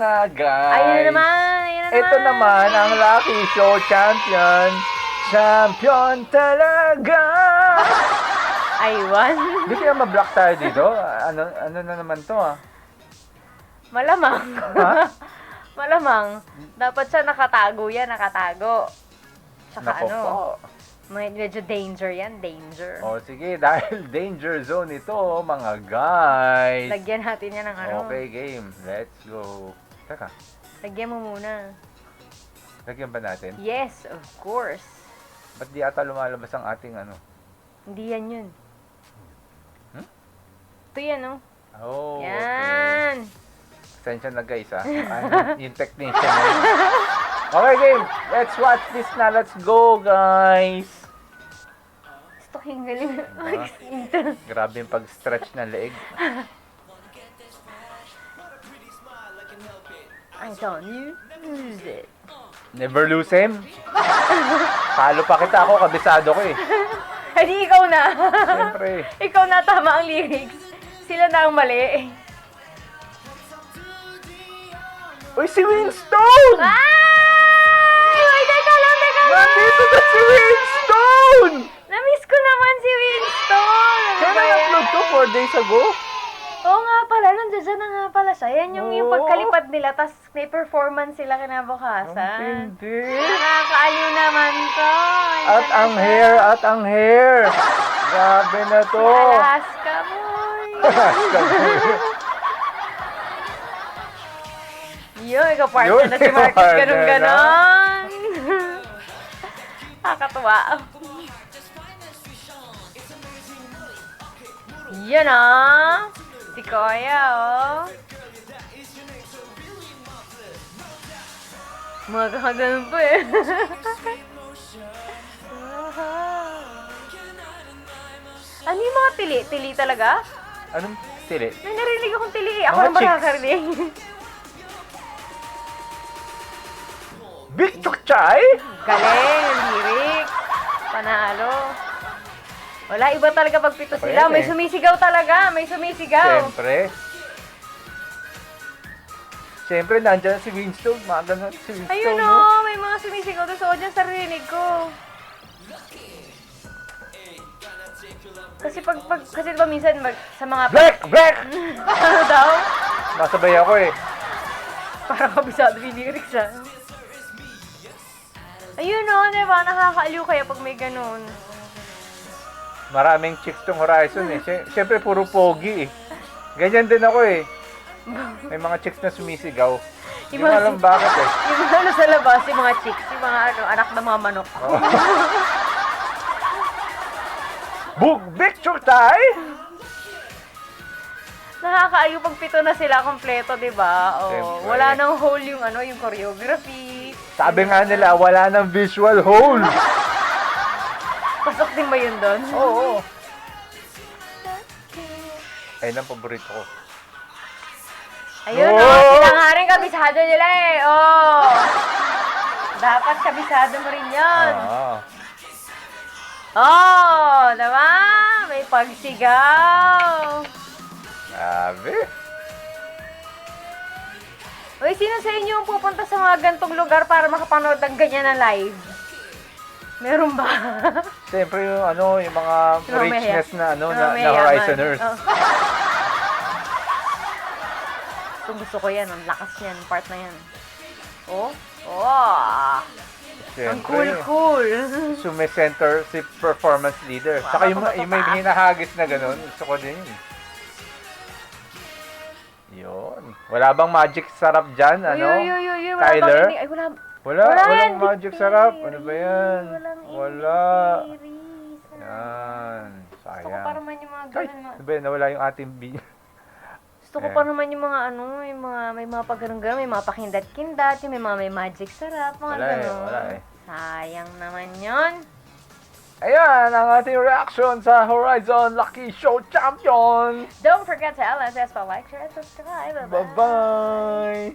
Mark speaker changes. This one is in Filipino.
Speaker 1: Na guys.
Speaker 2: Ayun na naman,
Speaker 1: Ito naman ang Lucky Show Champion. Champion talaga.
Speaker 2: Aywan.
Speaker 1: Di kaya ma-block tayo dito? Ano na naman to
Speaker 2: Malamang.
Speaker 1: Ha?
Speaker 2: Malamang. Dapat siya nakatago yan, nakatago. Tsaka
Speaker 1: Nako
Speaker 2: ano,
Speaker 1: po.
Speaker 2: medyo danger yan, danger.
Speaker 1: O sige, dahil danger zone ito mga guys.
Speaker 2: Lagyan natin yan ng ano.
Speaker 1: Okay, game. Let's go. Teka,
Speaker 2: Lagyan mo muna.
Speaker 1: lagyan ba natin?
Speaker 2: Yes, of course.
Speaker 1: Ba't di ata lumalabas ang ating ano?
Speaker 2: Hindi yan yun.
Speaker 1: Hmm?
Speaker 2: Ito yan, oh.
Speaker 1: Oh,
Speaker 2: Yan.
Speaker 1: okay. Pasensya na guys yung technician na yun. Okay game, let's watch this na. Let's go guys.
Speaker 2: Gusto ko yung galing.
Speaker 1: Grabe yung pag-stretch ng leeg.
Speaker 2: I don't lose it.
Speaker 1: Never lose him. Talo pa kita ako, kabisado ko eh.
Speaker 2: Hindi ikaw na.
Speaker 1: Siyempre.
Speaker 2: Ikaw na tama ang lyrics. Sila na ang mali.
Speaker 1: Uy, si Winston!
Speaker 2: Ay! Uy, teka lang.
Speaker 1: Nandito na si Winston!
Speaker 2: Na-miss ko naman si Winston. Ano
Speaker 1: Kaya
Speaker 2: ba yan?
Speaker 1: na-upload ko 4 days ago.
Speaker 2: Oo nga pala, nandiyan na nga pala siya. Yan yung
Speaker 1: Oo.
Speaker 2: pagkalipad nila, tas may performance sila kinabukasan.
Speaker 1: Hindi.
Speaker 2: Nakakaaliw naman to.
Speaker 1: At ang hair. Grabe na to.
Speaker 2: Alaska, boy. Yun, ikaw partner
Speaker 1: Yun,
Speaker 2: na si Marcus,
Speaker 1: partner
Speaker 2: ganun-ganon. Nakakatuwa. Yan si Kuya, Magkakaganon po eh. Ano yung mga tili? Tili talaga?
Speaker 1: Anong tili?
Speaker 2: May narinig akong tili eh. Ako
Speaker 1: Mga
Speaker 2: lang ba
Speaker 1: chicks.
Speaker 2: nakakarinig?
Speaker 1: Big Chukchay?
Speaker 2: Galing, ang lyric. Panalo. Wala, iba talaga pag pito
Speaker 1: Iba
Speaker 2: sila.
Speaker 1: yan
Speaker 2: May
Speaker 1: eh.
Speaker 2: sumisigaw talaga. May sumisigaw.
Speaker 1: Siyempre, nandyan si Winston. Mga ganun si Winston.
Speaker 2: Ayun
Speaker 1: no?
Speaker 2: o, may mga sumisigaw doon sa audience sa rinig ko. Kasi kasi diba minsan sa mga...
Speaker 1: Black!
Speaker 2: Ano daw?
Speaker 1: Masabay ako eh.
Speaker 2: Parang kabisado yung lyrics Ayun o, diba? Nakakaaliw kaya pag may ganun.
Speaker 1: Maraming chicks tong Horizon eh. Siyempre, puro pogi eh. Ganyan din ako eh. May mga chicks na sumisigaw. Hindi ko alam bakit eh.
Speaker 2: Yung ano sa labas, yung mga chicks, yung mga anak ng mga manok.
Speaker 1: Bug picture tayo!
Speaker 2: Nakakaayo pag pito na sila kompleto, 'di ba? Oh,
Speaker 1: Siyempre.
Speaker 2: wala nang hole yung yung choreography.
Speaker 1: Sabi nga nila, wala nang visual hole.
Speaker 2: Pasok din ba yun doon?
Speaker 1: Oo. Ayun ang paborito ko.
Speaker 2: Ayun
Speaker 1: Oh!
Speaker 2: sila nga rin kabisado nila eh. Oh. Dapat kabisado mo rin 'yon. Oh, diba? May pagsigaw.
Speaker 1: Grabe.
Speaker 2: Uy, sino sa inyo ang pupunta sa mga gantong lugar para makapanood ng ganyan na live? Meron ba?
Speaker 1: Siyempre yung yung mga
Speaker 2: Si Mamaya.
Speaker 1: richness na
Speaker 2: Si
Speaker 1: na
Speaker 2: Mamaya,
Speaker 1: Horizoners.
Speaker 2: man. Oh. Gusto ko yan. Ang lakas yan. Part na yan. Oh. Oh. Ang
Speaker 1: Siyempre.
Speaker 2: cool.
Speaker 1: Sumecenter si performance leader. Saka yung may hinahagis na ganun. Gusto ko din yun. Yun. Wala bang magic sarap dyan? Ano?
Speaker 2: Uy, wala
Speaker 1: Tyler?
Speaker 2: bang hindi? Ay, wala.
Speaker 1: Walang
Speaker 2: yan,
Speaker 1: magic
Speaker 2: hindi.
Speaker 1: sarap. Ano ba yan?
Speaker 2: Walang
Speaker 1: Wala.
Speaker 2: series.
Speaker 1: Yan.
Speaker 2: Gusto ko
Speaker 1: Sayang.
Speaker 2: pa naman yung mga
Speaker 1: Ay,
Speaker 2: ganun.
Speaker 1: ano ba yan? Nawala yung ating
Speaker 2: Gusto ko pa naman yung mga yung mga may mga pagganong-ganon, may mga pakindat-kindat, yung may magic sarap, mga
Speaker 1: Wala eh,
Speaker 2: ganon.
Speaker 1: wala eh.
Speaker 2: Sayang naman yun.
Speaker 1: Ayan ang ating reaction sa Horizon Lucky Show Champion.
Speaker 2: Don't forget to LSS, like, share, and subscribe.
Speaker 1: Bye-bye.